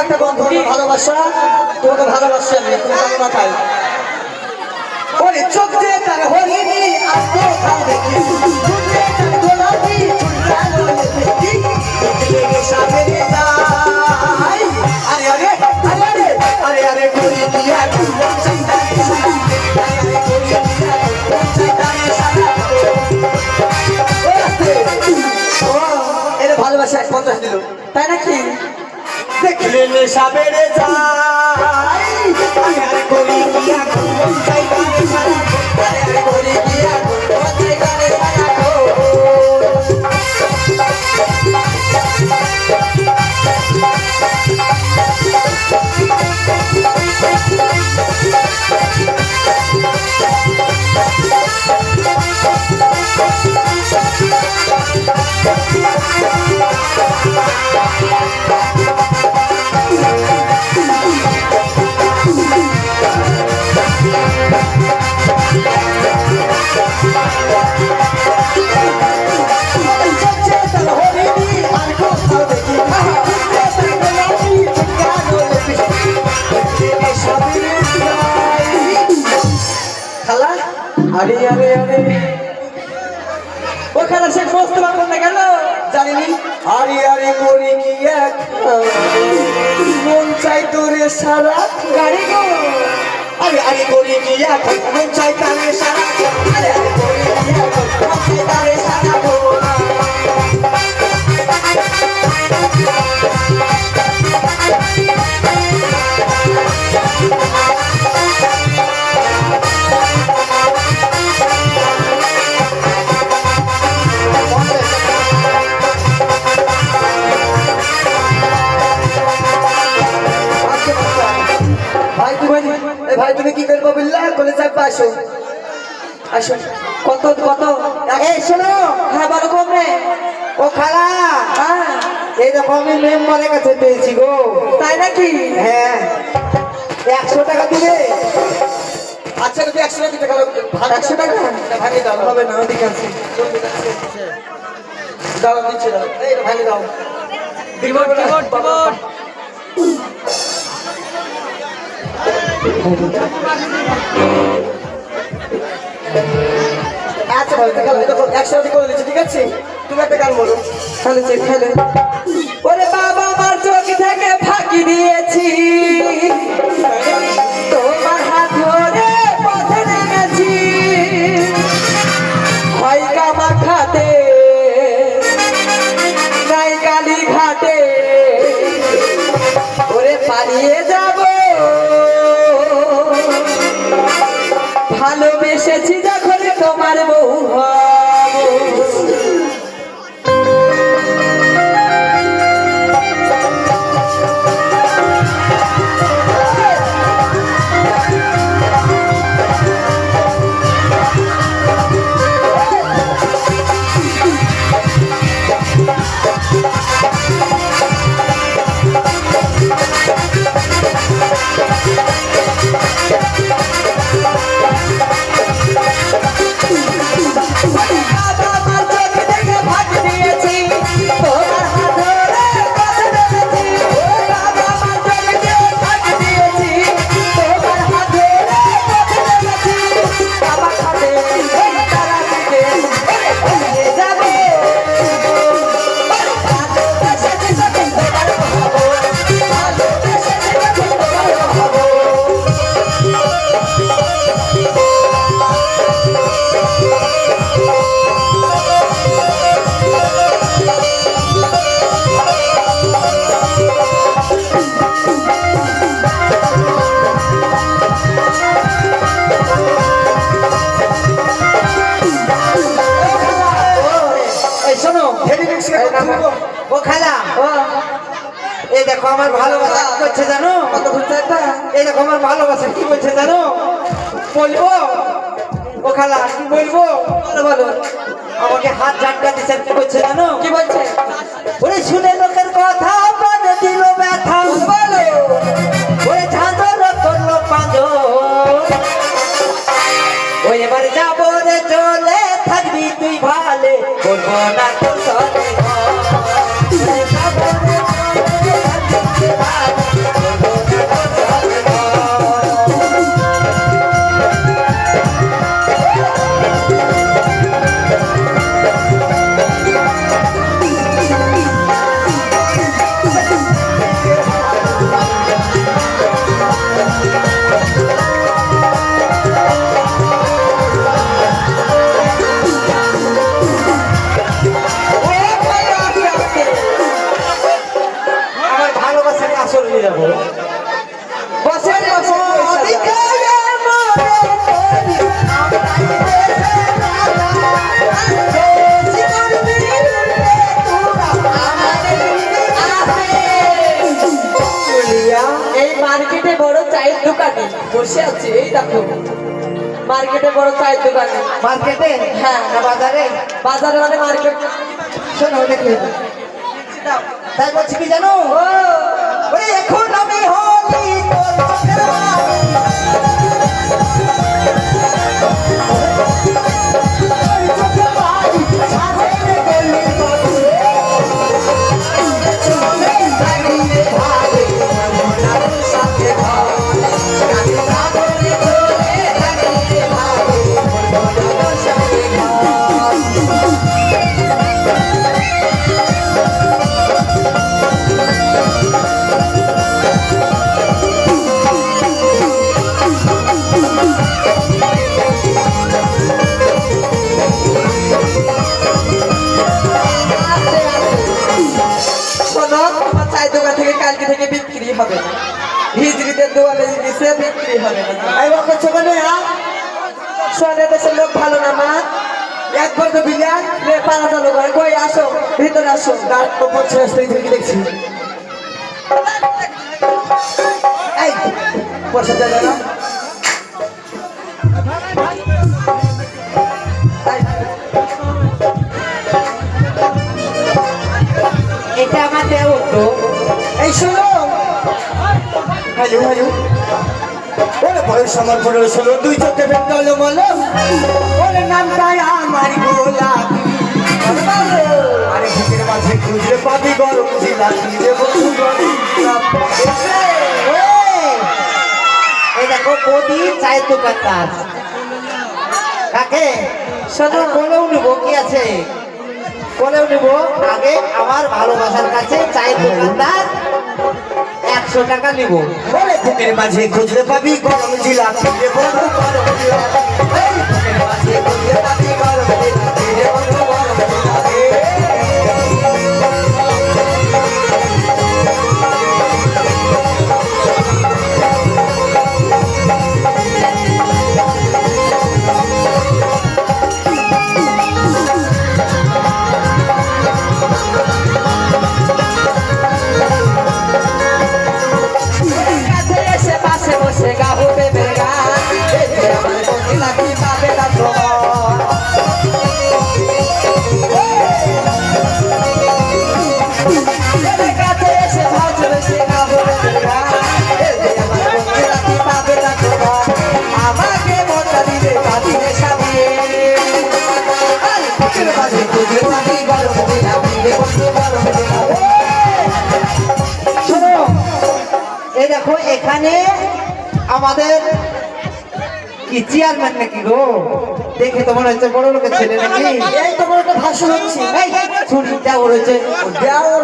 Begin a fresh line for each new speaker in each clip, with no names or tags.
একটা বন্ধু ভালোবাসা, তোমাকে ভালোবাসা আমি তুমি মাথায় ওরে চোখ দিয়ে তার হরিণী আসতো তাও দেখি গোলাপি সামনে যাই আরে আরে আরে আরে আরে আরে করি দিয়া এটা ভালোবাসা 50 দিল তাই নাকি দেখলে নেশা বেড়ে যায় আরে করি দিয়া চাই গানে সারা আরে করি দিয়া চাই গানে সারা আরে আরে আরে ওখানে সে বসতে পারবো না কেন জানিনি আরে আরে করি কি এক মন চাই তোরে সারা গাড়ি গো আরে আরে করি কি এক মন চাই তোরে সারা আরে আরে করি কি এক মন চাই তোরে সারা গো ভাই তুমি কি করবো বললা কলেজ আসো আসো কত কত এই শোনো হ্যাঁ বলো কমে ও খালা হ্যাঁ এই দেখো আমি মেম্বারের কাছে পেয়েছি গো তাই নাকি হ্যাঁ 100 টাকা দিবে আচ্ছা যদি 100 টাকা দিতে গেল 100 টাকা ভাঙে দাও হবে না ঠিক আছে দাও দিচ্ছি দাও এই ভাঙে দাও রিমোট রিমোট রিমোট আচ্ছা ভাই দেখো 100 করে দিচ্ছি ঠিক আছে তুমি একটা গান বলো খেলেছে খেলে ওরে বাবা আমার চোখ থেকে ফাঁকি দিয়েছি তোমার হাত ধরে পথে নেমেছি হয় কামা খাতে নাই কালী ঘাটে ওরে পালিয়ে যাব ভালোবেসেছি যখন তোমার বউ ও খালা এই দেখো আমার ভালোবাসা কি করছে জানো এই দেখো আমার ভালোবাসা কি বলছে জানো বলবো ও খালা কি বলবো বলো আমাকে হাত ঝাটকা দিচ্ছে কি বলছে জানো কি বলছে ওরে শুনে লোকের কথা প্রাণে দিল ব্যথা বলো ওরে ঝাঁঝর করলো পাঁজর ওই এবার যাবো রে চলে থাকবি তুই ভালে বলবো না তোর সঙ্গে যাবো
বসে এই মার্কেটে বড় চায়ের দোকানে বসে আছে। এই দেখো মার্কেটে বড় চায়ের দোকানে।
মার্কেটে?
হ্যাঁ।
না বাজারে?
বাজারে মানে মার্কেট।
শোনো দেখি তাই বলছি কি জানো, ওরে এখন আমি হলি তোর চোখের বালি।
কালকে থেকে বিক্রি হবে না, হিজড়িদের দোয়ালে দিছে বিক্রি হবে না।
এই বকর ছোকনে
সোনে দেশের লোক ভালো না মা,
একবার তো বিলিয়ান
রে পালা চালু করে কই আসো ভিতরে আসো।
তার উপর ছেড়ে থেকে দেখছি এই পয়সা দেয় না এটা আমার দেওর তো। এই শোনো হ্যালো হ্যালো ওরে বয়স আমার 15-16 দুই চোখে বেঙ্গল মলো ওরে নামটাই আমার গোলাপি আরে বুকের মাঝে খুঁজলে পাবি গরম জিলাপি রে বন্ধু গরম এই দেখো বৌদি চায়ের দোকানদার কাকে শোনো কোলেও নিবো কি আছে কোলেও নিবো আগে আমার ভালোবাসার কাছে চায়ের দোকানদার 100 টাকা নিব। ওরে বুকের মাঝে খুঁজলে পাবি গরম জিলাপি রে বন্ধু গরম জিলাপি এই বুকের মাঝে খুঁজলে পাবি গরম জিলাপি রে বন্ধু গরম জিলাপি এই দেখো এখানে আমাদের কি চেয়ারম্যান নাকি গো দেখে তো মনে হচ্ছে বড় লোকের ছেলে নাকি। এই তো বড় একটা ভাষণ হচ্ছে এই ছুটি দেওয়া রয়েছে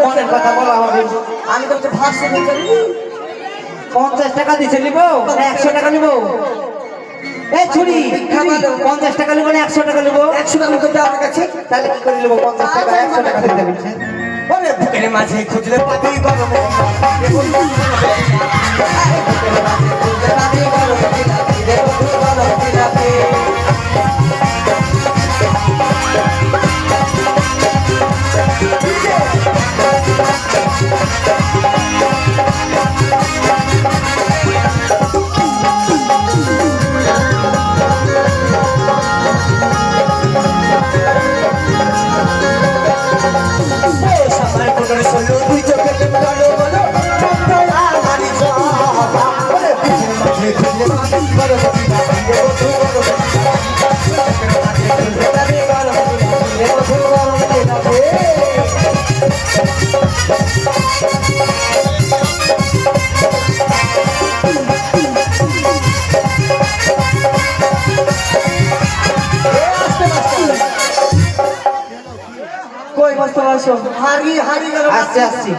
মনের কথা বলা হবে। আমি তো ভাষণ 50 টাকা দিছে নিবো না 100 টাকা নিবো? এই ছুরি 50 টাকা নিবো না 100 টাকা নিবো? 100 টাকা তো আমার কাছে তাহলে কি করে নিবো 50 টাকা 100 টাকা দিতে বলছে। ওরে বুকের মাঝে খুঁজলে পাবি গরম জিলাপি বুকের মাঝে খুঁজলে পাবি গরম জিলাপি রে বন্ধু গরম জিলাপি আসছি আসছি